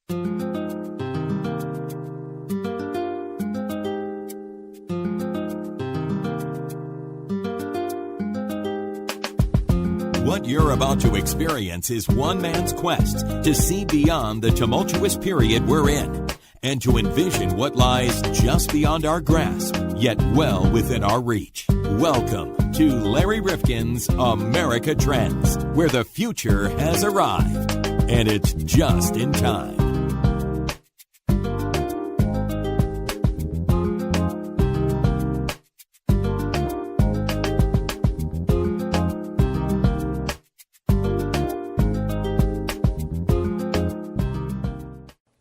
What you're about to experience is one man's quest to see beyond the tumultuous period we're in and to envision what lies just beyond our grasp, yet well within our reach. Welcome to Larry Rifkin's America Trends, where the future has arrived, and it's just in time.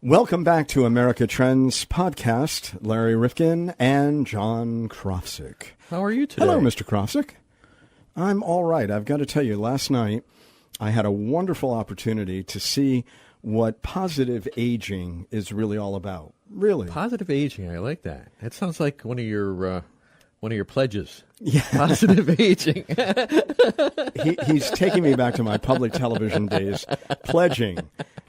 Welcome back to America Trends podcast. Larry Rifkin and John Krofzik. How are you today? Hello, Mr. Krofzik. I'm all right. I've got to tell you, last night I had a wonderful opportunity to see what positive aging is really all about. Really. Positive aging, I like that. That sounds like one of your pledges. Yeah. Positive aging. He's taking me back to my public television days, pledging.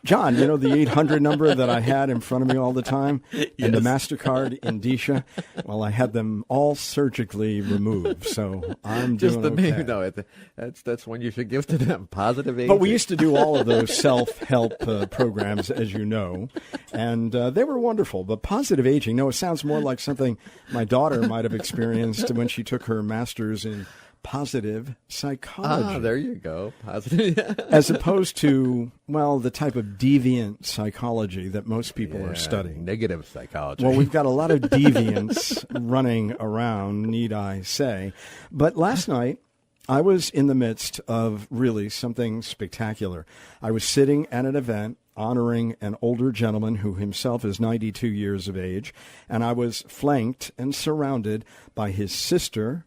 John, you know the 800 number that I had in front of me all the time? Yes. And the MasterCard Indicia? Well, I had them all surgically removed, so I'm Just doing the okay. name, no, that's one you should give to them, positive aging. But we used to do all of those self-help programs, as you know, and they were wonderful. But positive aging, no, it sounds more like something my daughter might have experienced when she took her master's in positive psychology. Ah, there you go. Positive. As opposed to, well, the type of deviant psychology that most people are studying. Negative psychology. Well, we've got a lot of deviants running around, need I say. But last night, I was in the midst of really something spectacular. I was sitting at an event honoring an older gentleman who himself is 92 years of age, and I was flanked and surrounded by his sister,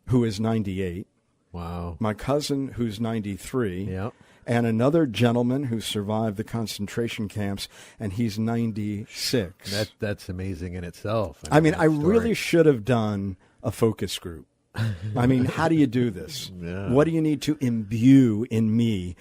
who is 98. Wow. My cousin, who's 93. Yep. And another gentleman who survived the concentration camps, and he's 96. That's amazing in itself. I mean, I really should have done a focus group. I mean, how do you do this? Yeah. What do you need to imbue in me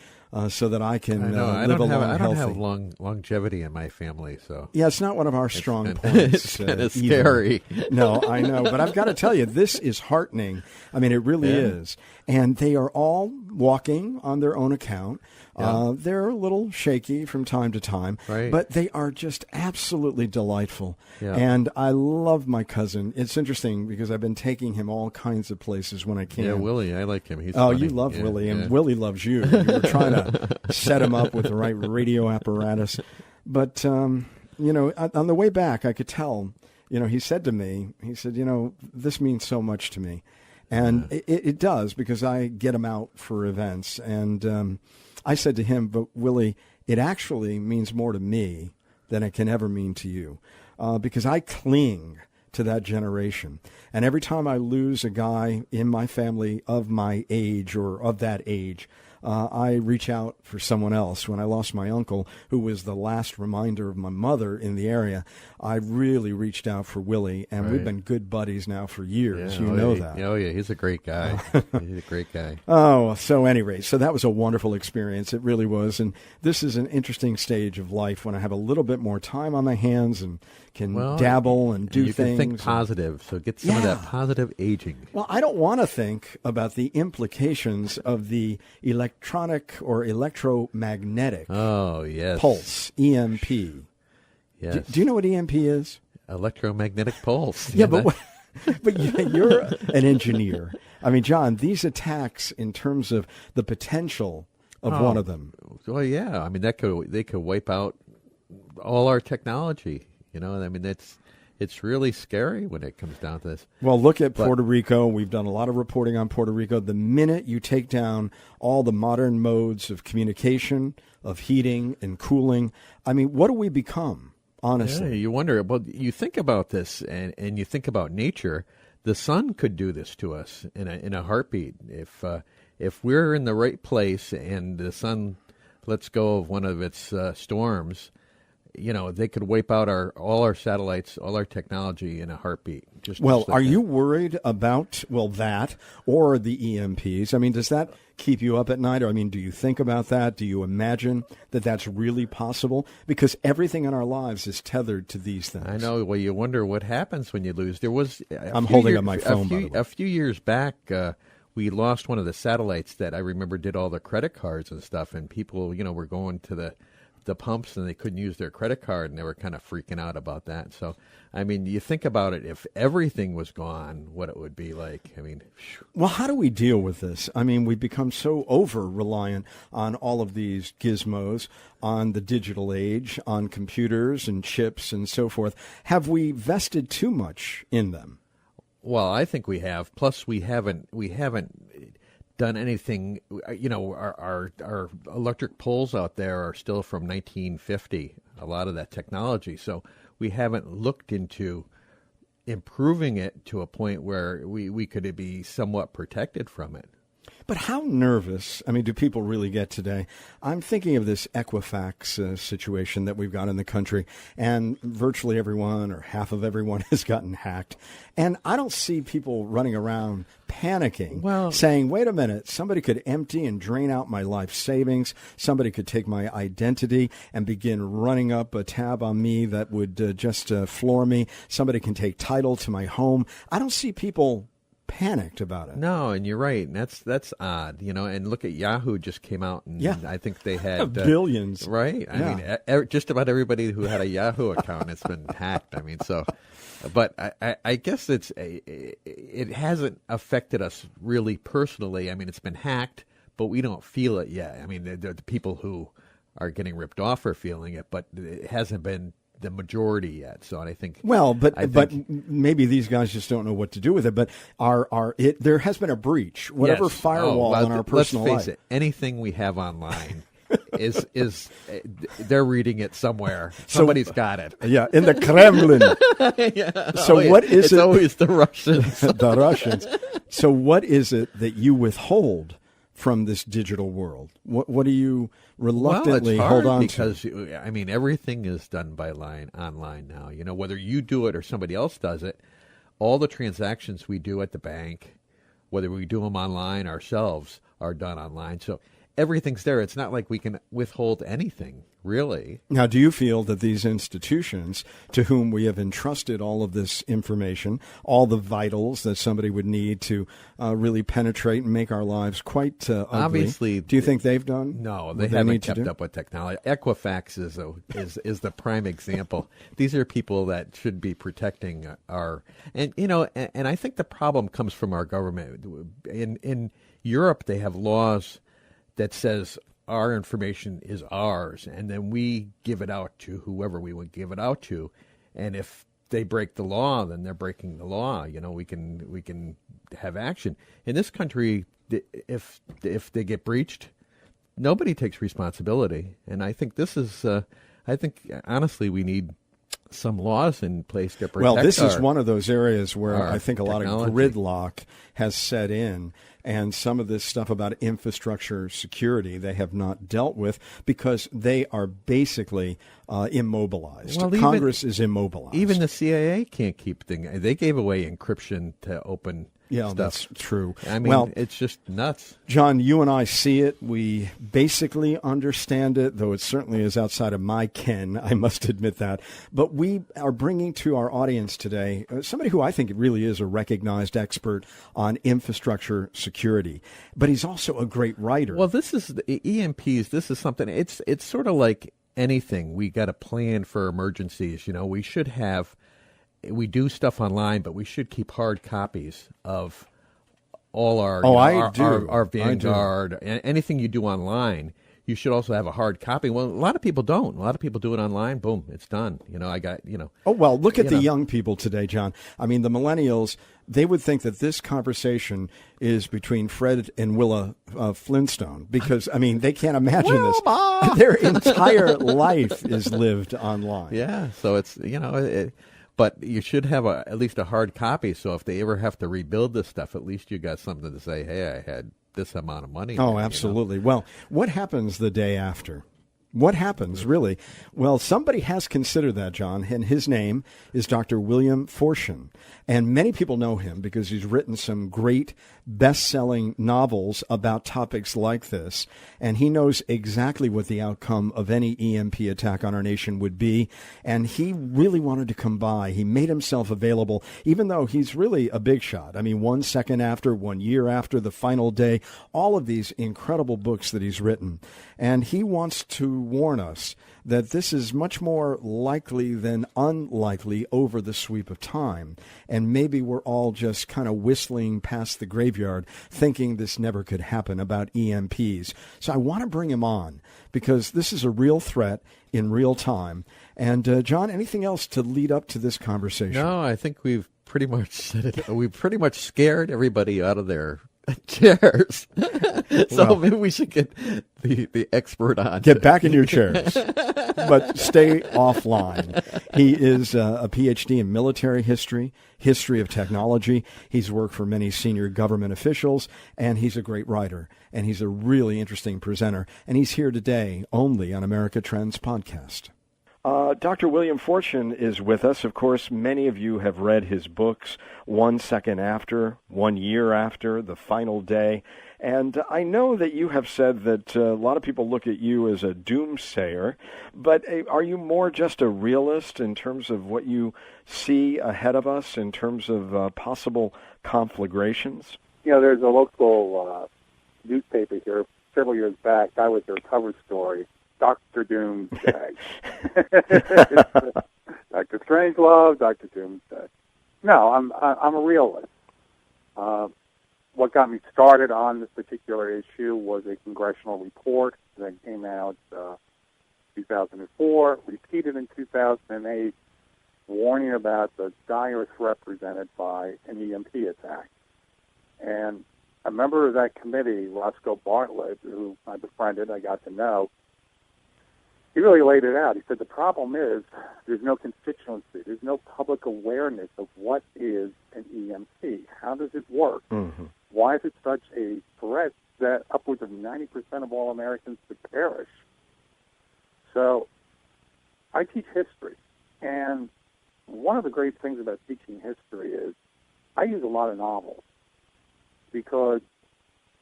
so that I can live a long, I don't healthy? have longevity in my family, so Yeah, it's not one of our strong points. It's kind of either. scary. No, I know. But I've got to tell you, this is heartening. I mean, it really is. And they are all walking on their own account. They're a little shaky from time to time, but they are just absolutely delightful. Yeah. And I love my cousin. It's interesting because I've been taking him all kinds of places when I can. Yeah, Willie, I like him. He's funny. You love Willie, and Willie loves you. You were trying to set him up with the right radio apparatus. But, on the way back, I could tell, he said to me, this means so much to me. And it does, because I get him out for events. And I said to him, but Willie, it actually means more to me than it can ever mean to you, because I cling to that generation. And every time I lose a guy in my family of my age or of that age, I reach out for someone else. When I lost my uncle, who was the last reminder of my mother in the area, I really reached out for Willie, and we've been good buddies now for years. Yeah, that. Oh, yeah, he's a great guy. He's a great guy. Oh, so anyway, so that was a wonderful experience. It really was. And this is an interesting stage of life when I have a little bit more time on my hands and can dabble and do you things. You can think positive, so get some of that positive aging. Well, I don't want to think about the implications of the electronic or electromagnetic pulse, EMP. Yes. Do you know what EMP is? Electromagnetic pulse. Yeah, but you're an engineer. I mean, John, these attacks in terms of the potential of one of them. Well, yeah. I mean, they could wipe out all our technology. I mean, it's really scary when it comes down to this. Well, look at Puerto Rico. We've done a lot of reporting on Puerto Rico. The minute you take down all the modern modes of communication, of heating and cooling, I mean, what do we become? Honestly, yeah, you wonder. Well, you think about this, and you think about nature. The sun could do this to us in a heartbeat. If we're in the right place and the sun lets go of one of its storms, they could wipe out all our satellites, all our technology in a heartbeat. Well, are you worried about, that or the EMPs? I mean, does that keep you up at night? Or, I mean, do you think about that? Do you imagine that that's really possible? Because everything in our lives is tethered to these things. I know. Well, you wonder what happens when you lose. There was. I'm holding up my phone, by the way. A few years back, we lost one of the satellites that I remember did all the credit cards and stuff, and people, were going to the pumps and they couldn't use their credit card, and they were kind of freaking out about that. So, I mean, you think about it, if everything was gone, what it would be like. I mean, well, how do we deal with this? I mean, we've become so over-reliant on all of these gizmos, on the digital age, on computers and chips and so forth. Have we vested too much in them? Well, I think we have. Plus, we haven't done anything. Our electric poles out there are still from 1950, a lot of that technology. So we haven't looked into improving it to a point where we could be somewhat protected from it. But how nervous, do people really get today? I'm thinking of this Equifax situation that we've got in the country, and virtually everyone or half of everyone has gotten hacked. And I don't see people running around panicking, saying, wait a minute, somebody could empty and drain out my life savings. Somebody could take my identity and begin running up a tab on me that would just floor me. Somebody can take title to my home. I don't see people panicked about it. No, and you're right. And that's odd, and look at Yahoo just came out, and I think they had billions. Right? I mean, just about everybody who had a Yahoo account has been hacked. I mean, so, but I guess it hasn't affected us really personally. I mean, it's been hacked, but we don't feel it yet. I mean, the people who are getting ripped off are feeling it, but it hasn't been the majority yet. So I think. Well, but maybe these guys just don't know what to do with it. But there has been a breach. Whatever firewall in our personal life. Let's face it. Anything we have online is they're reading it somewhere. Somebody's got it. Yeah, in the Kremlin. So what is it's it? It's always the Russians. The Russians. So what is it that you withhold from this digital world? What do you reluctantly hold on because, to? Because, everything is done by online now. Whether you do it or somebody else does it, all the transactions we do at the bank, whether we do them online ourselves, are done online. So everything's there. It's not like we can withhold anything, really. Now, do you feel that these institutions to whom we have entrusted all of this information, all the vitals that somebody would need to really penetrate and make our lives quite ugly, obviously, do you think they've done? No, they haven't kept up with technology. Equifax is the prime example. These are people that should be protecting and I think the problem comes from our government. In Europe, they have laws that says our information is ours, and then we give it out to whoever we would give it out to. And if they break the law, then they're breaking the law. We can have action. In this country, if they get breached, nobody takes responsibility. And I think this is, honestly, we need some laws in place to protect. Well, this is one of those areas where I think a lot of gridlock has set in, and some of this stuff about infrastructure security they have not dealt with because they are basically immobilized. Well, Congress is immobilized. Even the CIA can't keep things. They gave away encryption to open stuff. That's true. I mean, it's just nuts. John, you and I see it. We basically understand it, though it certainly is outside of my ken, I must admit that. But we are bringing to our audience today somebody who I think really is a recognized expert on infrastructure security. But he's also a great writer. Well, this is the EMPs. This is something. It's sort of like anything. We got a plan for emergencies. We should have. We do stuff online, but we should keep hard copies of all our our Vanguard. Anything you do online, you should also have a hard copy. Well, a lot of people don't. A lot of people do it online. Boom, it's done. Oh, well, look at the young people today, John. I mean, the millennials, they would think that this conversation is between Fred and Willa Flintstone because, they can't imagine this. Their entire life is lived online. Yeah, so it's, but you should have at least a hard copy, so if they ever have to rebuild this stuff, at least you got something to say, hey, I had this amount of money. Oh, absolutely. Well, what happens the day after? What happens, really? Well, somebody has considered that, John, and his name is Dr. William Forstchen. And many people know him because he's written some great best-selling novels about topics like this. And he knows exactly what the outcome of any EMP attack on our nation would be. And he really wanted to come by. He made himself available, even though he's really a big shot. I mean, 1 second after, 1 year after, The Final Day, all of these incredible books that he's written. And he wants to warn us that this is much more likely than unlikely over the sweep of time. And maybe we're all just kind of whistling past the graveyard thinking this never could happen about EMPs. So I want to bring him on because this is a real threat in real time. And John, anything else to lead up to this conversation? No, I think we've pretty much said it. We've pretty much scared everybody out of their chairs. So maybe we should get the expert on. Get back in your chairs, but stay offline. He is a Ph.D. in military history, history of technology. He's worked for many senior government officials, and he's a great writer, and he's a really interesting presenter. And he's here today only on America Trends Podcast. Dr. William Forstchen is with us. Of course, many of you have read his books, 1 Second After, 1 Year After, The Final Day. And I know that you have said that a lot of people look at you as a doomsayer, but are you more just a realist in terms of what you see ahead of us in terms of possible conflagrations? You know, there's a local newspaper here several years back. I was their cover story. Dr. Doomsday. Dr. Strangelove, Dr. Doomsday. No, I'm a realist. What got me started on this particular issue was a congressional report that came out 2004, repeated in 2008, warning about the dire threat presented by an EMP attack. And a member of that committee, Roscoe Bartlett, who I befriended, I got to know, he really laid it out. He said the problem is there's no constituency. There's no public awareness of what is an EMP. How does it work? Mm-hmm. Why is it such a threat that upwards of 90% of all Americans could perish? So I teach history, and one of the great things about teaching history is I use a lot of novels because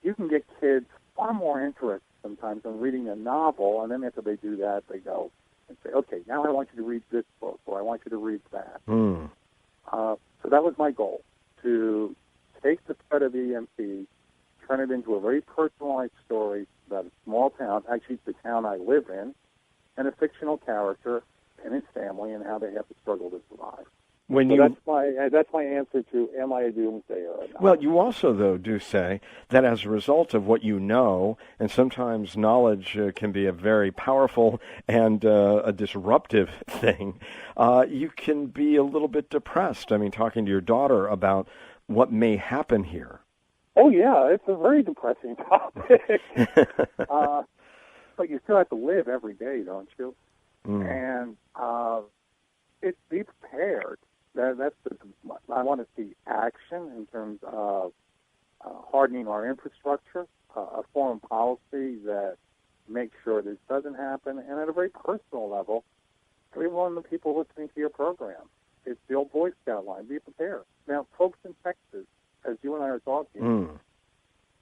you can get kids far more interested sometimes in reading a novel, and then after they do that, they go and say, okay, now I want you to read this book, or I want you to read that. Mm. So that was my goal, to take the threat of EMP, turn it into a very personalized story about a small town, actually the town I live in, and a fictional character and his family and how they have to struggle to survive. That's my answer to, am I a doomsayer or not? Well, you also, though, do say that as a result of what you know, and sometimes knowledge can be a very powerful and a disruptive thing, you can be a little bit depressed. I mean, talking to your daughter about what may happen here. Oh, yeah, it's a very depressing topic. But you still have to live every day, don't you? Mm. And be prepared. I want to see action in terms of hardening our infrastructure, a foreign policy that makes sure this doesn't happen, and at a very personal level, everyone of the people listening to your program, it's the old Boy Scout line, be prepared. Now, folks in Texas, as you and I are talking,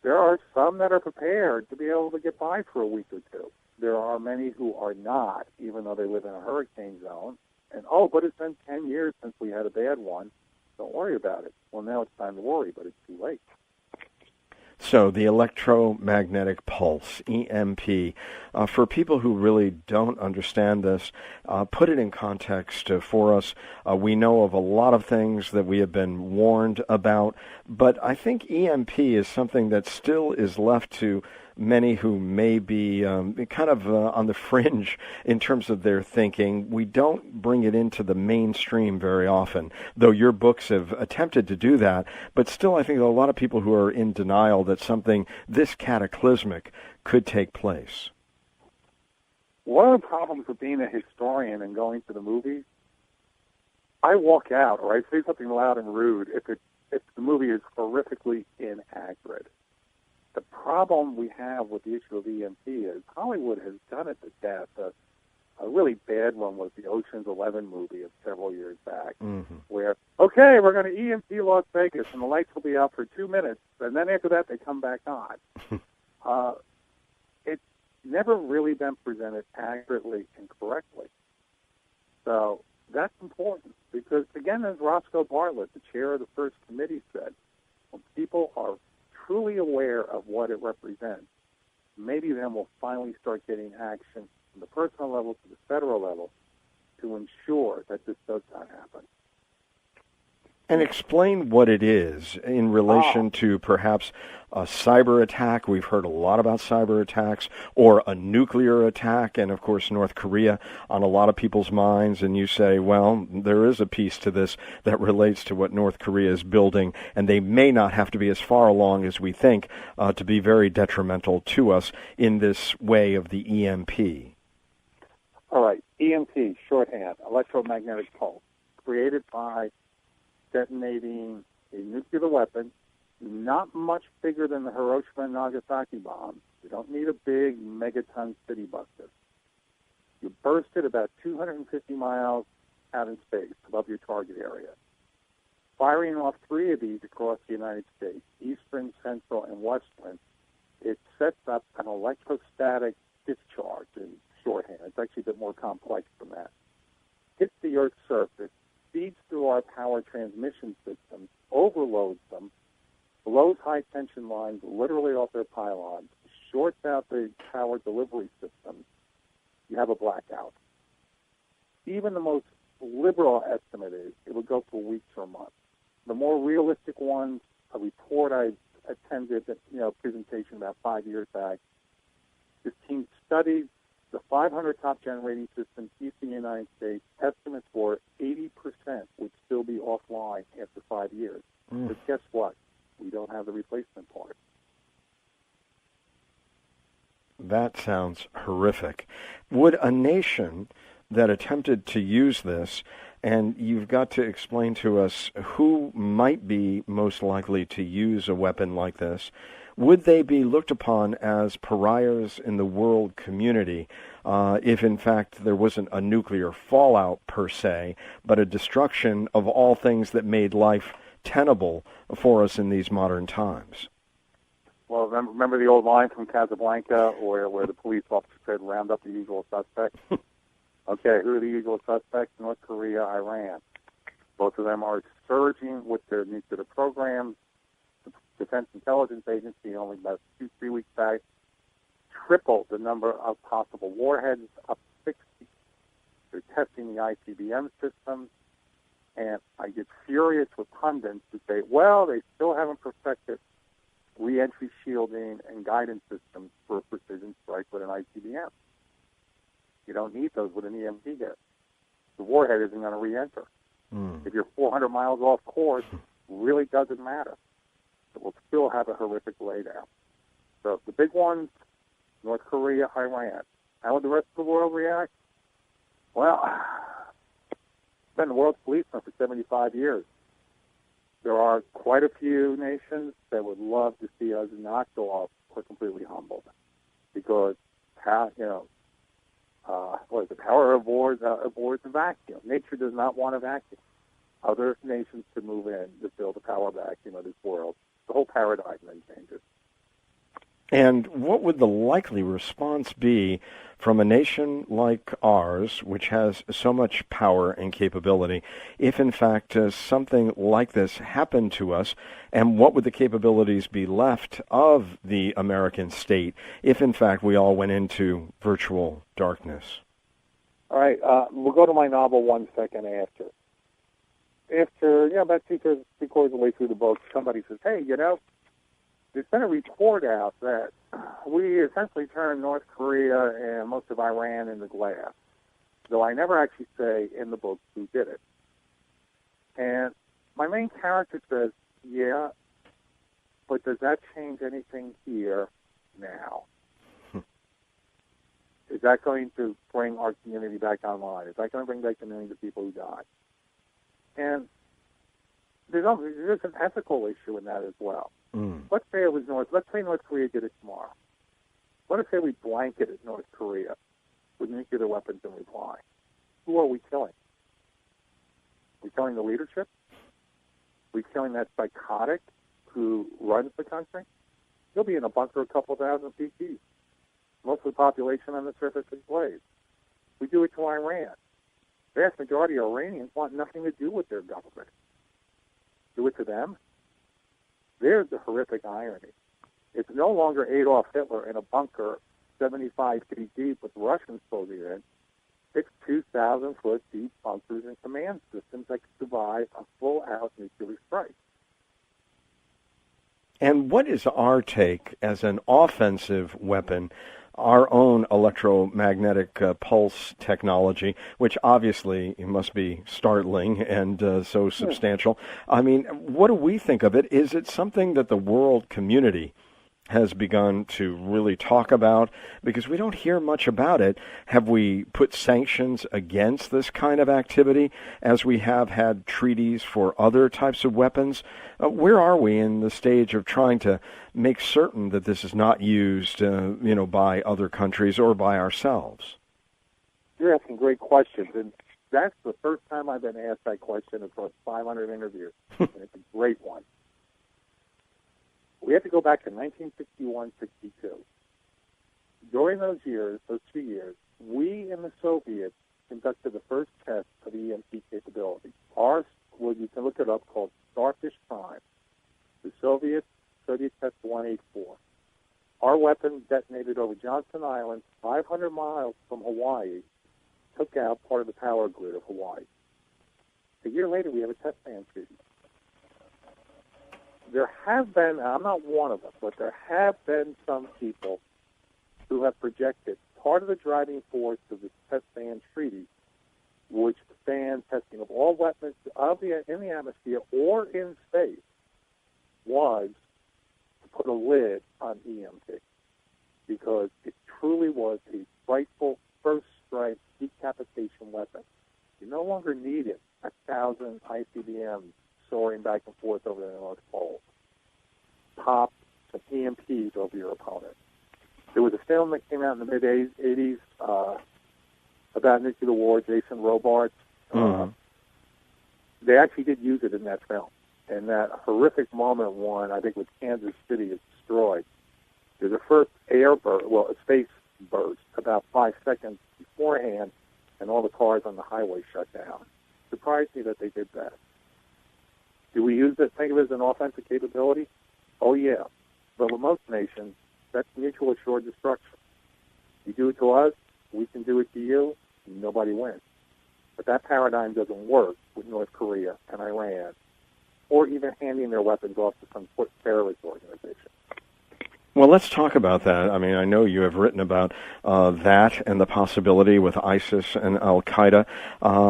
there are some that are prepared to be able to get by for a week or two. There are many who are not, even though they live in a hurricane zone. And, but it's been 10 years since we had a bad one. Don't worry about it. Well, now it's time to worry, but it's too late. So the electromagnetic pulse, EMP, for people who really don't understand this, put it in context for us. We know of a lot of things that we have been warned about, but I think EMP is something that still is left to many who may be kind of on the fringe in terms of their thinking. We don't bring it into the mainstream very often, though your books have attempted to do that. But still, I think there are a lot of people who are in denial that something this cataclysmic could take place. One of the problems with being a historian and going to the movies, I walk out or I say something loud and rude if the movie is horrifically inaccurate. the problem we have with the issue of EMP is Hollywood has done it to death. A really bad one was the Ocean's 11 movie of several years back, where, okay, we're going to EMP Las Vegas, and the lights will be out for 2 minutes, and then after that they come back on. It's never really been presented accurately and correctly. So that's important because, again, as Roscoe Bartlett, the chair of the first committee, said, when people are truly aware of what it represents, maybe then we'll finally start getting action from the personal level to the federal level to ensure that this does not happen. And explain what it is in relation to perhaps a cyber attack. We've heard a lot about cyber attacks, or a nuclear attack, and of course North Korea on a lot of people's minds. And you say, well, there is a piece to this that relates to what North Korea is building, and they may not have to be as far along as we think to be very detrimental to us in this way of the EMP. All right, EMP, shorthand, electromagnetic pulse, created by detonating a nuclear weapon, not much bigger than the Hiroshima and Nagasaki bombs. You don't need a big megaton city buster. You burst it about 250 miles out in space above your target area. Firing off 3 of these across the United States, eastern, central, and western, it sets up an electrostatic discharge in shorthand. It's actually a bit more complex than that. Hits the Earth's surface, feeds through our power transmission systems, overloads them, blows high-tension lines literally off their pylons, shorts out the power delivery systems. You have a blackout. Even the most liberal estimate is it would go for weeks or months. The more realistic ones, a report I attended, presentation about 5 years back, this team studied the 500 top generating systems east in the United States. Estimates for 80% would still be offline after 5 years. But guess what? We don't have the replacement part. That sounds horrific. Would a nation that attempted to use this, and you've got to explain to us who might be most likely to use a weapon like this, would they be looked upon as pariahs in the world community if, in fact, there wasn't a nuclear fallout per se, but a destruction of all things that made life tenable for us in these modern times? Well, remember the old line from Casablanca where the police officer said, round up the usual suspects? Okay, who are the usual suspects? North Korea, Iran. Both of them are surging with their nuclear programs. Defense Intelligence Agency only about 2-3 weeks back tripled the number of possible warheads, up to 60. They're testing the ICBM systems, and I get furious with pundits who say, well, they still haven't perfected re-entry shielding and guidance systems for a precision strike with an ICBM. You don't need those with an EMP jet. The warhead isn't going to re-enter. If you're 400 miles off course, it really doesn't matter. It will still have a horrific laydown. So the big ones, North Korea, Iran. How would the rest of the world react? Well, I've been the world's policeman for 75 years. There are quite a few nations that would love to see us knocked off or completely humbled, because the power avoids a vacuum. Nature does not want a vacuum. Other nations could move in to fill the power vacuum of this world. The whole paradigm then changes. And what would the likely response be from a nation like ours, which has so much power and capability, if in fact something like this happened to us? And what would the capabilities be left of the American state if in fact we all went into virtual darkness? All right, we'll go to my novel 1 second after. After, about 3/4 of the way through the book, somebody says, hey, there's been a report out that we essentially turned North Korea and most of Iran into glass, though I never actually say in the book who did it. And my main character says, yeah, but does that change anything here now? Is that going to bring our community back online? Is that going to bring back the millions of people who died? And there's an ethical issue in that as well. Let's say it was let's say North Korea did it tomorrow. Let us say we blanketed North Korea with nuclear weapons in reply. Who are we killing? We killing the leadership? We killing that psychotic who runs the country? He'll be in a bunker a couple thousand feet deep. Most of the population on the surface is slaves. We do it to Iran. The vast majority of Iranians want nothing to do with their government. Do it to them? There's the horrific irony. It's no longer Adolf Hitler in a bunker 75 feet deep with Russians closing in. It's 2,000-foot deep bunkers and command systems that can survive a full-out nuclear strike. And what is our take as an offensive weapon, our own electromagnetic pulse technology, which obviously must be startling and so substantial? I mean, what do we think of it? Is it something that the world community has begun to really talk about? Because we don't hear much about it. Have we put sanctions against this kind of activity as we have had treaties for other types of weapons? Where are we in the stage of trying to make certain that this is not used, by other countries or by ourselves? You're asking great questions, and that's the first time I've been asked that question across 500 interviews, and it's a great one. We have to go back to 1961-62. During those 2 years, we and the Soviets conducted the first test of EMP capability. Ours, you can look it up, called Starfish Prime. The Soviet test 184. Our weapon detonated over Johnston Island, 500 miles from Hawaii, took out part of the power grid of Hawaii. A year later, we have a test ban treaty. There have been, I'm not one of them, but there have been some people who have projected part of the driving force of the test ban treaty, which banned testing of all weapons in the atmosphere or in space, was to put a lid on EMP, because it truly was a frightful first strike decapitation weapon. You no longer needed 1,000 ICBMs soaring back and forth over the North Pole. Pop some EMPs over your opponent. There was a film that came out in the mid-'80s about nuclear war, Jason Robards. They actually did use it in that film. And that horrific moment when, I think, with Kansas City is destroyed, there's a first a space burst about 5 seconds beforehand, and all the cars on the highway shut down. Surprised me that they did that. Do we use it, think of it as an offensive capability? Oh, yeah. But with most nations, that's mutual assured destruction. You do it to us, we can do it to you, nobody wins. But that paradigm doesn't work with North Korea and Iran, or even handing their weapons off to some terrorist organization. Well, let's talk about that. I mean, I know you have written about that and the possibility with ISIS and Al-Qaeda.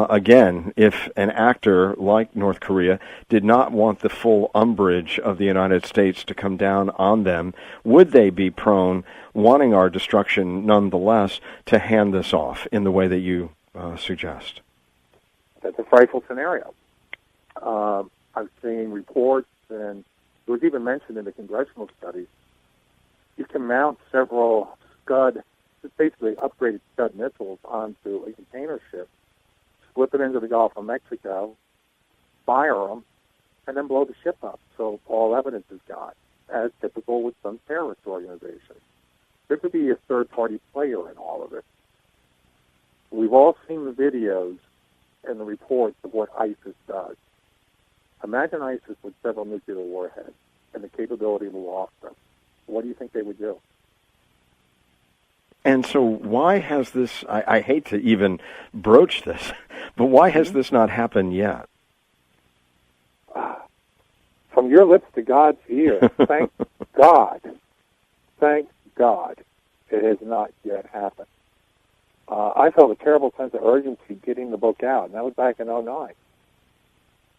Again, if an actor like North Korea did not want the full umbrage of the United States to come down on them, would they be prone, wanting our destruction nonetheless, to hand this off in the way that you suggest? That's a frightful scenario. I've seen reports, and it was even mentioned in the congressional studies, you can mount several Scud, basically upgraded Scud missiles onto a container ship, slip it into the Gulf of Mexico, fire them, and then blow the ship up. So all evidence is gone, as typical with some terrorist organizations. There could be a third-party player in all of it. We've all seen the videos and the reports of what ISIS does. Imagine ISIS with several nuclear warheads and the capability to launch them. What do you think they would do? And so why has this, I hate to even broach this, but why has this not happened yet? From your lips to God's ear, thank God it has not yet happened. I felt a terrible sense of urgency getting the book out, and that was back in 2009.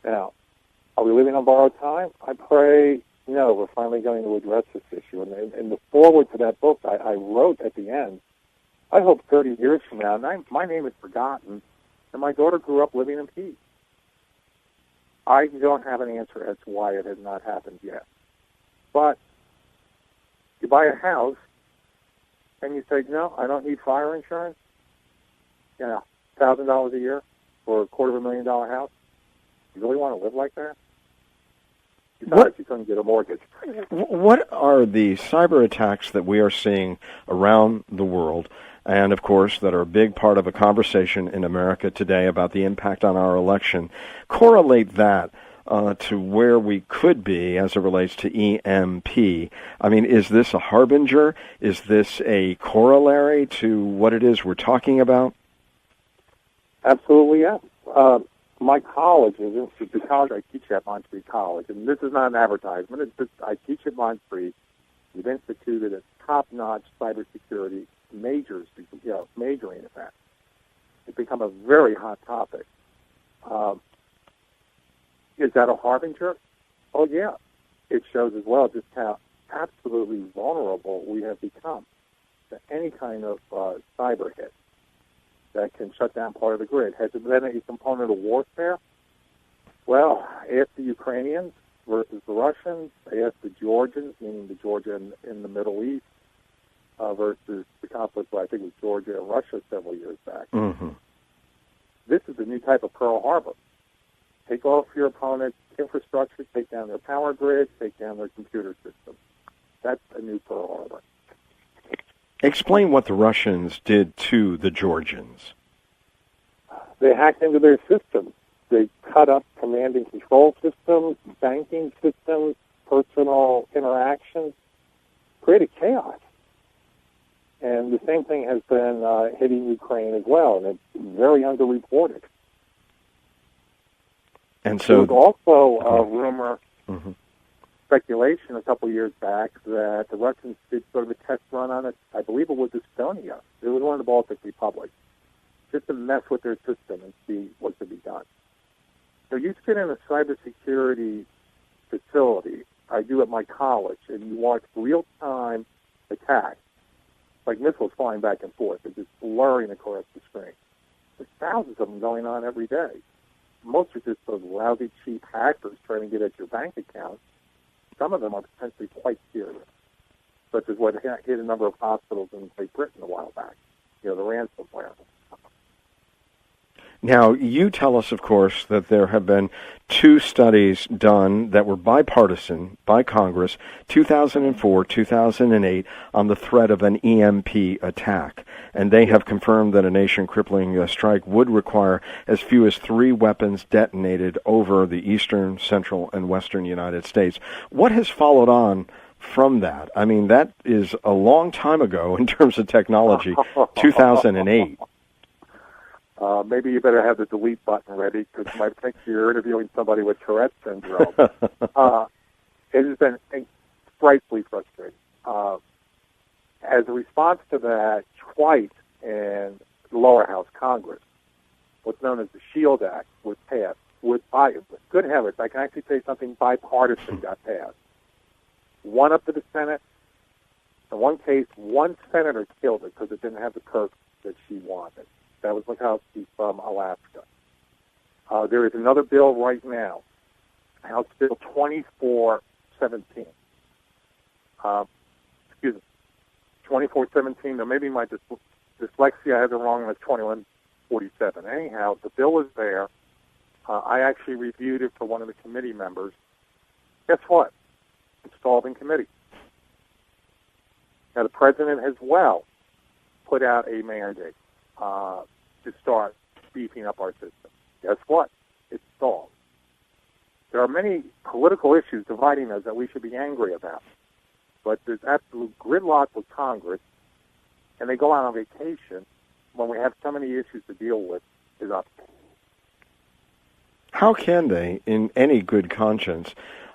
Now, are we living on borrowed time? I pray no, we're finally going to address this issue. And in the foreword to that book, I wrote at the end, I hope 30 years from now, my name is forgotten, and my daughter grew up living in peace. I don't have an answer as to why it has not happened yet. But you buy a house, and you say, no, I don't need fire insurance. $1,000 a year for a $250,000 house. You really want to live like that? Besides, you couldn't get a mortgage. What are the cyber attacks that we are seeing around the world, and of course that are a big part of a conversation in America today about the impact on our election? Correlate that to where we could be as it relates to EMP. I mean, is this a harbinger? Is this a corollary to what it is we're talking about? Absolutely, yeah. My college, the college I teach at Montfree College, and this is not an advertisement, it's just, I teach at Montfree. We've instituted a top-notch cybersecurity majoring in that. It's become a very hot topic. Is that a harbinger? Oh, yeah. It shows as well just how absolutely vulnerable we have become to any kind of cyber hit that can shut down part of the grid. Has it been a component of warfare? Well, ask the Ukrainians versus the Russians. Ask the Georgians, meaning the Georgia in the Middle East, versus the conflict, I think, with Georgia and Russia several years back. Mm-hmm. This is a new type of Pearl Harbor. Take off your opponent's infrastructure, take down their power grid, take down their computer system. That's a new Pearl Harbor. Explain what the Russians did to the Georgians. They hacked into their systems. They cut up command and control systems, banking systems, personal interactions, created chaos. And the same thing has been hitting Ukraine as well, and it's very underreported. And so, there was also a rumor, speculation a couple years back that the Russians did sort of a test run on it. I believe it was Estonia. It was one of the Baltic republics, just to mess with their system and see what could be done. So you sit in a cybersecurity facility, I do at my college, and you watch real-time attacks, like missiles flying back and forth. They're just blurring across the screen. There's thousands of them going on every day. Most are just those lousy, cheap hackers trying to get at your bank account. Some of them are potentially quite serious, such as what hit a number of hospitals in Great Britain a while back, the ransomware. Now, you tell us, of course, that there have been 2 studies done that were bipartisan by Congress, 2004, 2008, on the threat of an EMP attack. And they have confirmed that a nation-crippling strike would require as few as 3 weapons detonated over the eastern, central, and western United States. What has followed on from that? I mean, that is a long time ago in terms of technology, 2008. Maybe you better have the delete button ready, because you might think you're interviewing somebody with Tourette's syndrome. It has been frightfully frustrating. As a response to that, twice in the lower house Congress, what's known as the SHIELD Act was passed. Good heavens, I can actually say something bipartisan got passed. One up to the Senate. In one case, one senator killed it because it didn't have the perks that she wanted. That was Murkowski from Alaska. There is another bill right now, House Bill 2417. 2417. Now, maybe my dyslexia has it wrong, and it's 2147. Anyhow, the bill is there. I actually reviewed it for one of the committee members. Guess what? It's stalled in committee. Now, the president as well put out a mandate to start beefing up our system. Guess what? It's stalled. There are many political issues dividing us that we should be angry about. But there's absolute gridlock with Congress, and they go out on vacation when we have so many issues to deal with is up. How can they, in any good conscience,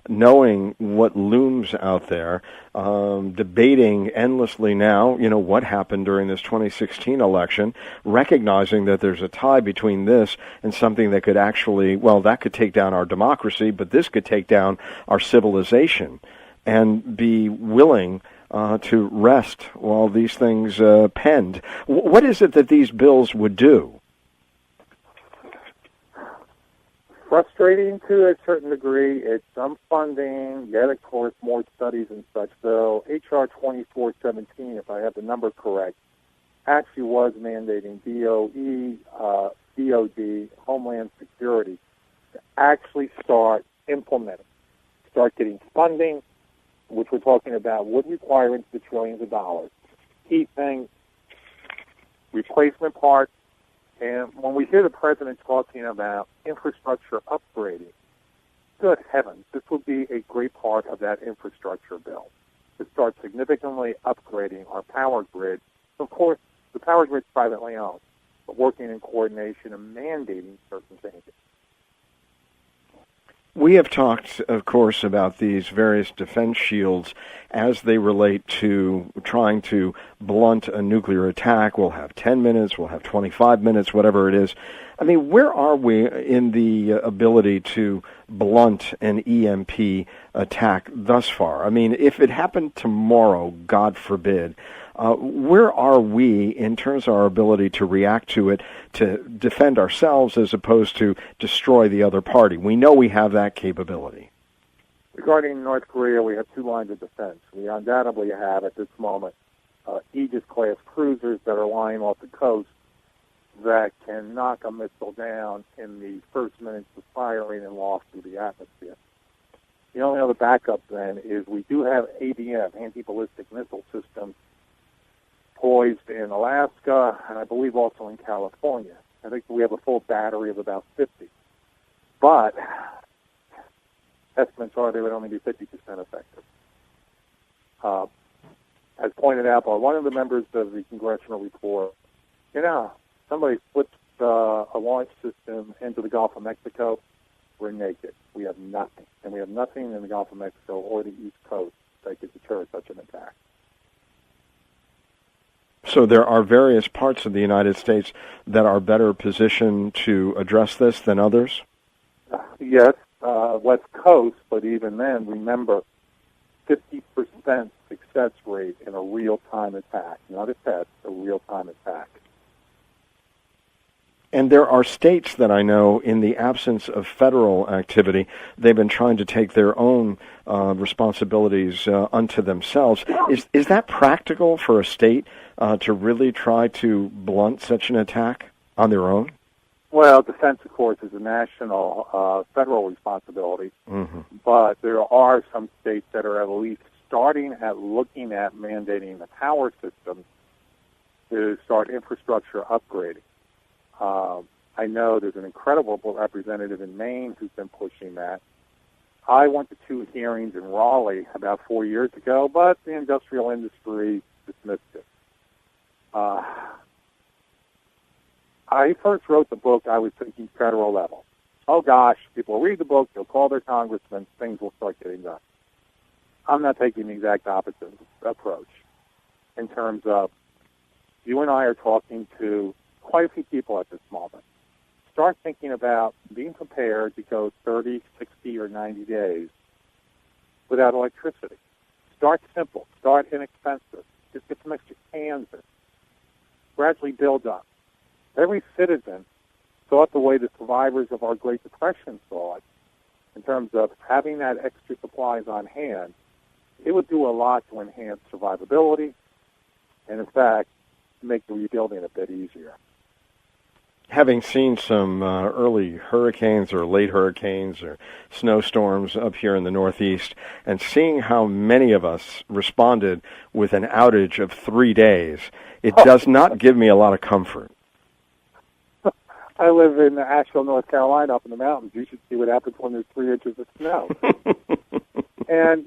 knowing what looms out there, debating endlessly now, what happened during this 2016 election, recognizing that there's a tie between this and something that could actually, that could take down our democracy, but this could take down our civilization, and be willing to rest while these things pend. What is it that these bills would do? frustrating to a certain degree. It's some funding, yet of course more studies and such. Though HR 2417, if I have the number correct, actually was mandating DOE, DOD, Homeland Security to actually start implementing, start getting funding, which we're talking about would require into the trillions of dollars. Key thing, replacement parts. And when we hear the president talking about infrastructure upgrading, good heavens, this would be a great part of that infrastructure bill to start significantly upgrading our power grid. Of course, the power grid is privately owned, but working in coordination and mandating certain changes. We have talked, of course, about these various defense shields as they relate to trying to blunt a nuclear attack. We'll have 10 minutes, we'll have 25 minutes, whatever it is. I mean, where are we in the ability to blunt an EMP attack thus far? I mean, if it happened tomorrow, God forbid, where are we in terms of our ability to react to it, to defend ourselves as opposed to destroy the other party? We know we have that capability. Regarding North Korea, we have two lines of defense. We undoubtedly have at this moment Aegis-class cruisers that are lying off the coast that can knock a missile down in the first minutes of firing and loft through the atmosphere. The only other backup then is we do have ABM, anti-ballistic missile systems, poised in Alaska, and I believe also in California. I think we have a full battery of about 50. But estimates are they would only be 50% effective. As pointed out by one of the members of the congressional report, somebody flips a launch system into the Gulf of Mexico, we're naked. We have nothing. And we have nothing in the Gulf of Mexico or the East Coast that could deter such an attack. So there are various parts of the United States that are better positioned to address this than others? Yes, West Coast, but even then, remember, 50% success rate in a real-time attack. Not a test, a real-time attack. And there are states that I know, in the absence of federal activity, they've been trying to take their own responsibilities unto themselves. Is that practical for a state to really try to blunt such an attack on their own? Well, defense, of course, is a national federal responsibility, but there are some states that are at least starting at looking at mandating the power systems to start infrastructure upgrading. I know there's an incredible representative in Maine who's been pushing that. I went to 2 hearings in Raleigh about 4 years ago, but the industrial industry dismissed it. I first wrote the book, I was thinking federal level. Oh gosh, people read the book, they'll call their congressmen, things will start getting done. I'm not taking the exact opposite approach in terms of you and I are talking to quite a few people at this moment. Start thinking about being prepared to go 30, 60, or 90 days without electricity. Start simple. Start inexpensive. Just get some extra cans in. Gradually build up. Every citizen thought the way the survivors of our Great Depression saw it, in terms of having that extra supplies on hand. It would do a lot to enhance survivability and, in fact, make the rebuilding a bit easier. Having seen some early hurricanes or late hurricanes or snowstorms up here in the Northeast, and seeing how many of us responded with an outage of 3 days, it does not give me a lot of comfort. I live in Asheville, North Carolina, up in the mountains. You should see what happens when there's 3 inches of snow. And,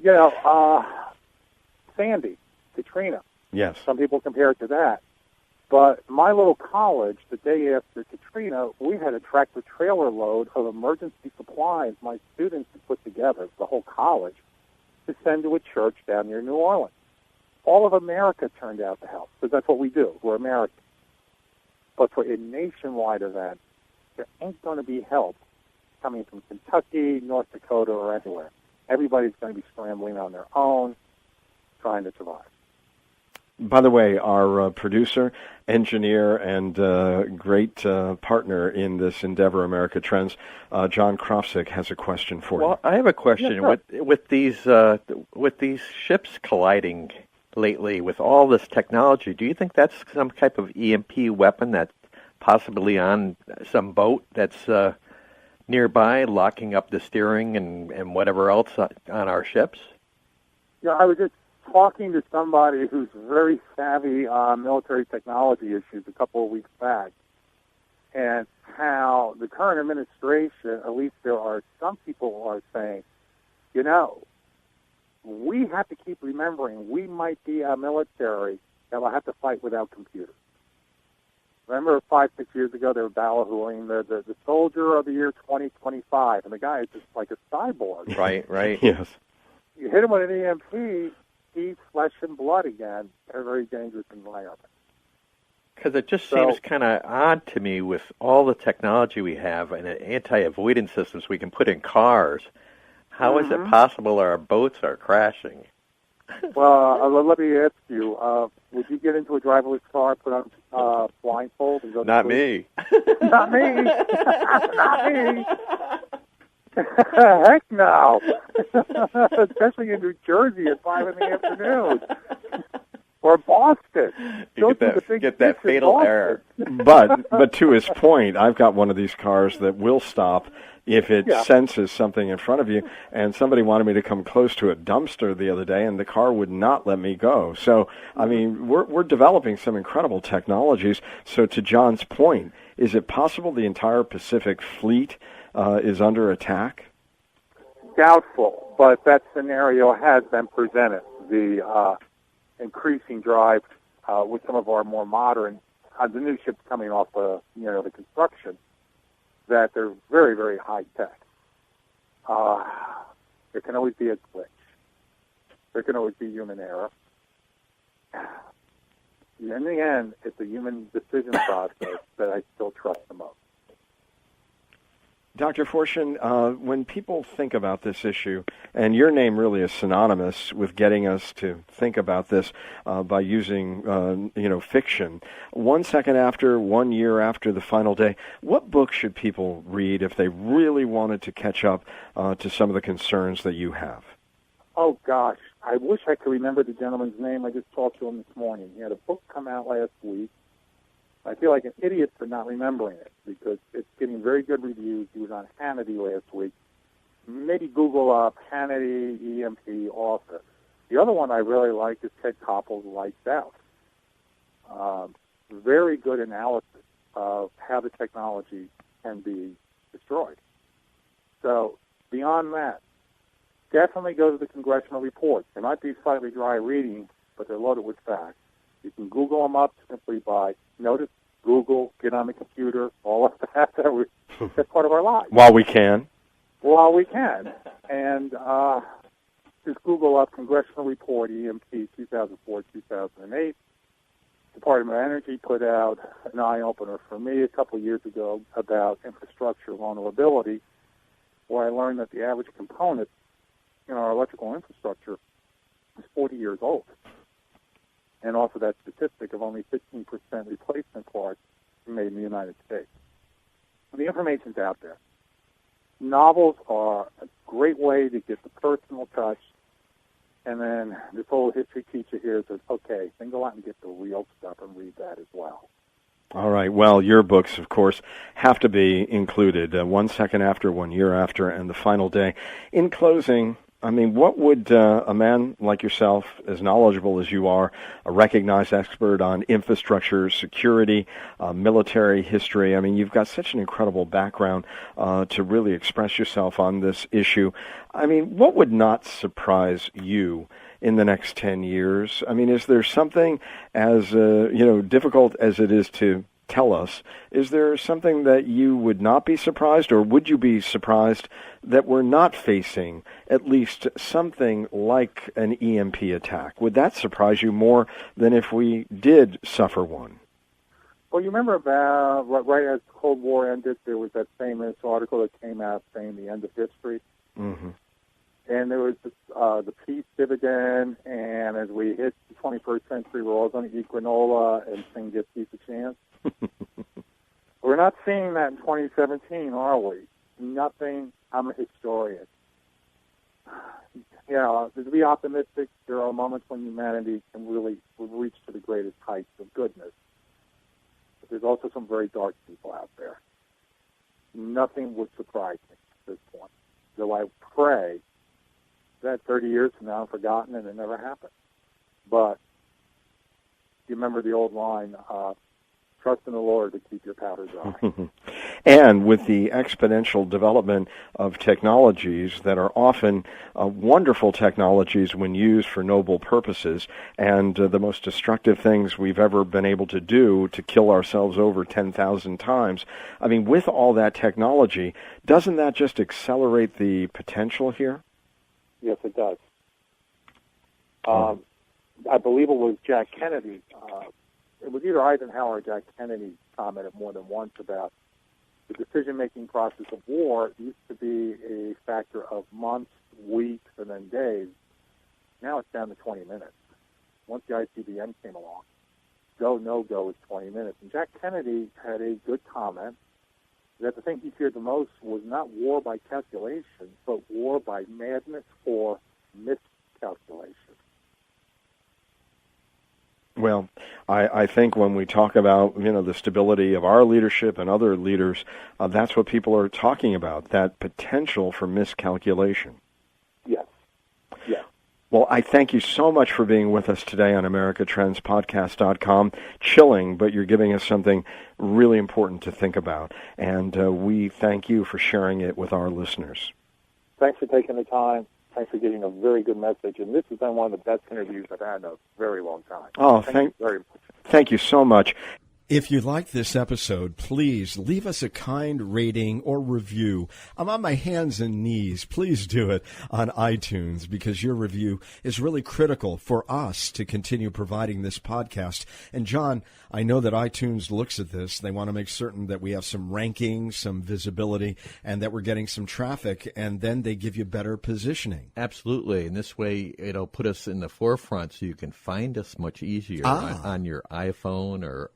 Sandy, Katrina. Yes. Some people compare it to that. But my little college, the day after Katrina, we had a tractor-trailer load of emergency supplies my students had put together, the whole college, to send to a church down near New Orleans. All of America turned out to help, because that's what we do. We're Americans. But for a nationwide event, there ain't going to be help coming from Kentucky, North Dakota, or anywhere. Everybody's going to be scrambling on their own, trying to survive. By the way, our producer, engineer, and great partner in this endeavor, America Trends, John Krofsik, has a question for you. Well, I have a question. Yes, With these ships colliding lately, with all this technology, do you think that's some type of EMP weapon that's possibly on some boat that's nearby, locking up the steering and whatever else on our ships? Yeah, I was just talking to somebody who's very savvy on military technology issues a couple of weeks back, and how the current administration, at least there are some people who are saying, we have to keep remembering we might be a military that will have to fight without computers. Remember 5-6 years ago they were ballyhooing the soldier of the year 2025, and the guy is just like a cyborg. Right. Yes. You hit him with an EMP, he's flesh and blood again, a very dangerous environment. Because it just seems kind of odd to me with all the technology we have and the anti-avoidance systems we can put in cars. How is it possible our boats are crashing? Well, let me ask you, would you get into a driverless car, put on blindfold, and go to Not sleep? me. Not me. Not me. Heck no. Especially in New Jersey at 5 in the afternoon. Or Boston. You get that fatal error. But to his point, I've got one of these cars that will stop if it senses something in front of you, and somebody wanted me to come close to a dumpster the other day, and the car would not let me go. So, I mean, we're developing some incredible technologies. So to John's point, is it possible the entire Pacific Fleet is under attack? Doubtful, but that scenario has been presented. The increasing drive with some of our more modern, the new ships coming off the construction, that they're very, very high tech. There can always be a glitch. There can always be human error. In the end, it's a human decision process that I still trust the most. Dr. Forstchen, when people think about this issue, and your name really is synonymous with getting us to think about this by using, fiction. 1 second after, 1 year after the final day, what book should people read if they really wanted to catch up to some of the concerns that you have? Oh, gosh. I wish I could remember the gentleman's name. I just talked to him this morning. He had a book come out last week. I feel like an idiot for not remembering it because it's getting very good reviews. He was on Hannity last week. Maybe Google up Hannity EMP author. The other one I really like is Ted Koppel's Lights Out. Very good analysis of how the technology can be destroyed. So beyond that, definitely go to the congressional reports. They might be slightly dry reading, but they're loaded with facts. You can Google them up simply by notice, Google, get on the computer, all of that. That's part of our lives. While we can. While we can. And just Google up Congressional Report EMP 2004-2008. Department of Energy put out an eye-opener for me a couple of years ago about infrastructure vulnerability, where I learned that the average component in our electrical infrastructure is 40 years old. And also that statistic of only 15% replacement parts made in the United States. The information's out there. Novels are a great way to get the personal touch, and then this whole history teacher here says, okay, then go out and get the real stuff and read that as well. All right. Well, your books, of course, have to be included. 1 second after, 1 year after, and the final day. In closing, I mean, what would a man like yourself, as knowledgeable as you are, a recognized expert on infrastructure, security, military history, I mean, you've got such an incredible background to really express yourself on this issue. I mean, what would not surprise you in the next 10 years? I mean, is there something as, difficult as it is to tell us, is there something that you would not be surprised, or would you be surprised that we're not facing at least something like an EMP attack? Would that surprise you more than if we did suffer one? Well, you remember about right as the Cold War ended, there was that famous article that came out saying the end of history. Mm-hmm. And there was the peace dividend, and as we hit the 21st century, we're all going to eat granola and sing Give Peace a Chance. We're not seeing that in 2017, are we? Nothing. I'm a historian. To be optimistic, there are moments when humanity can really reach to the greatest heights of goodness. But there's also some very dark people out there. Nothing would surprise me at this point. Though I pray that 30 years from now I'm forgotten and it never happened. But you remember the old line, trust in the Lord to keep your powder dry. And with the exponential development of technologies that are often wonderful technologies when used for noble purposes, and the most destructive things we've ever been able to do to kill ourselves over 10,000 times, I mean, with all that technology, doesn't that just accelerate the potential here? Yes, it does. I believe it was Jack Kennedy. It was either Eisenhower or Jack Kennedy commented more than once about the decision-making process of war used to be a factor of months, weeks, and then days. Now it's down to 20 minutes. Once the ICBM came along, go, no-go is 20 minutes. And Jack Kennedy had a good comment that the thing he feared the most was not war by calculation, but war by madness or miscalculation. Well, I think when we talk about, the stability of our leadership and other leaders, that's what people are talking about, that potential for miscalculation. Yes. Yes. Well, I thank you so much for being with us today on AmericaTrendsPodcast.com. Chilling, but you're giving us something really important to think about. And we thank you for sharing it with our listeners. Thanks for taking the time. Thanks for getting a very good message. And this has been one of the best interviews I've had in a very long time. Oh, thank you very much. Thank you so much. If you like this episode, please leave us a kind rating or review. I'm on my hands and knees. Please do it on iTunes, because your review is really critical for us to continue providing this podcast. And John, I know that iTunes looks at this. They want to make certain that we have some rankings, some visibility, and that we're getting some traffic, and then they give you better positioning. Absolutely. And this way it'll put us in the forefront so you can find us much easier on your iPhone or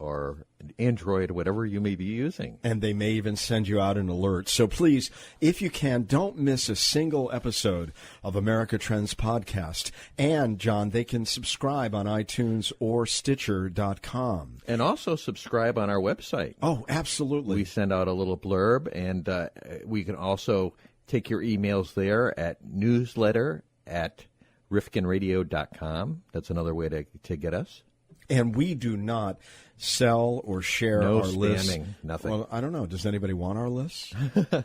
Android, whatever you may be using. And they may even send you out an alert. So please, if you can, don't miss a single episode of America Trends Podcast. And, John, they can subscribe on iTunes or Stitcher.com. And also subscribe on our website. Oh, absolutely. We send out a little blurb, and we can also take your emails there at newsletter@rifkinradio.com. That's another way to get us. And we do not sell or share our lists. No spamming, nothing. Well, I don't know. Does anybody want our lists?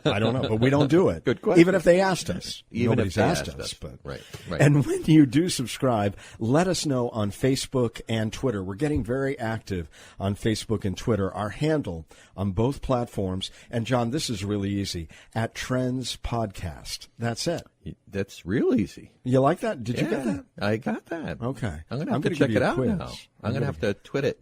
I don't know, but we don't do it. Good question. Even if they asked us. Nobody's asked us. But. Right. And when you do subscribe, let us know on Facebook and Twitter. We're getting very active on Facebook and Twitter. Our handle on both platforms, and John, this is really easy, @Trends Podcast. That's it. That's real easy. You like that? Did you get that? I got that. Okay. I'm going to have to check it out now. I'm going to have to twit it.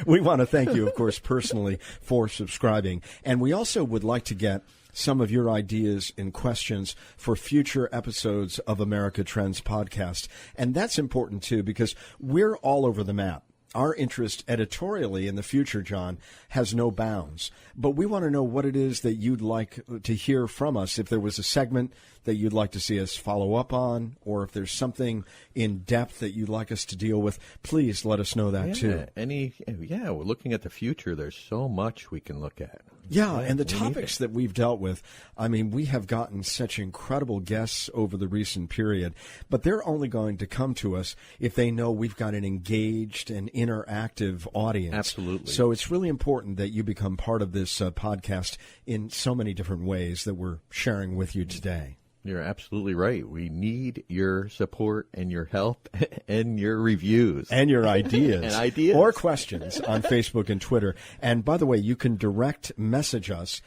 We want to thank you, of course, personally for subscribing. And we also would like to get some of your ideas and questions for future episodes of America Trends Podcast. And that's important, too, because we're all over the map. Our interest editorially in the future, John, has no bounds. But we want to know what it is that you'd like to hear from us. If there was a segment that you'd like to see us follow up on, or if there's something in depth that you'd like us to deal with, please let us know that, too. We're looking at the future. There's so much we can look at. Yeah, and the topics that we've dealt with, I mean, we have gotten such incredible guests over the recent period, but they're only going to come to us if they know we've got an engaged and interactive audience. Absolutely. So it's really important that you become part of this podcast in so many different ways that we're sharing with you today. You're absolutely right. We need your support and your help and your reviews. And your ideas. And ideas. Or questions on Facebook and Twitter. And by the way, you can direct message us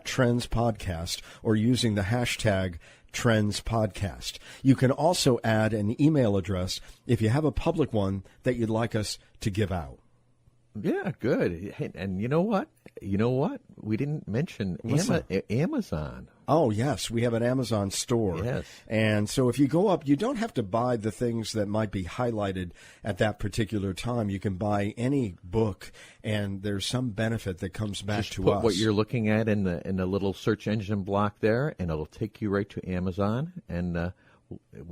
@Trends Podcast or using the hashtag Trends Podcast. You can also add an email address if you have a public one that you'd like us to give out. Yeah, good. Hey, and you know what? We didn't mention Amazon. Oh, yes. We have an Amazon store. Yes. And so if you go up, you don't have to buy the things that might be highlighted at that particular time. You can buy any book, and there's some benefit that comes back Just to put us. what you're looking at in the little search engine block there, and it'll take you right to Amazon, and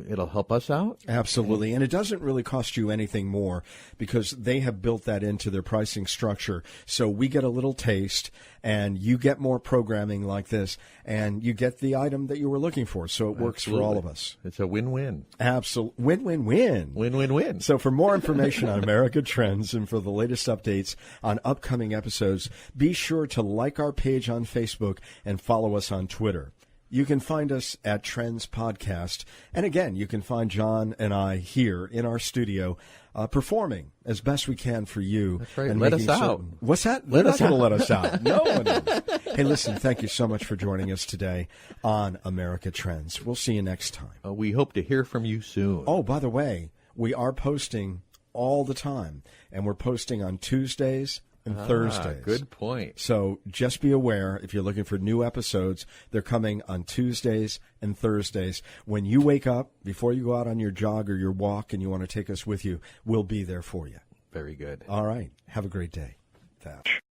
it'll help us out. Absolutely. And it doesn't really cost you anything more because they have built that into their pricing structure. So we get a little taste and you get more programming like this and you get the item that you were looking for. So it works for all of us. It's a win-win. Absolutely. Win-win-win. Win-win-win. So for more information on America Trends and for the latest updates on upcoming episodes, be sure to like our page on Facebook and follow us on Twitter. You can find us at Trends Podcast. And again, you can find John and I here in our studio performing as best we can for you. That's right. And Let making us out. certain- What's that? Let They're us not going out. to let us out. No one is. Hey, listen, thank you so much for joining us today on America Trends. We'll see you next time. We hope to hear from you soon. Oh, by the way, we are posting all the time, and we're posting on Tuesdays and Thursdays. Good point. So just be aware, if you're looking for new episodes, they're coming on Tuesdays and Thursdays. When you wake up, before you go out on your jog or your walk and you want to take us with you, we'll be there for you. Very good. All right. Have a great day.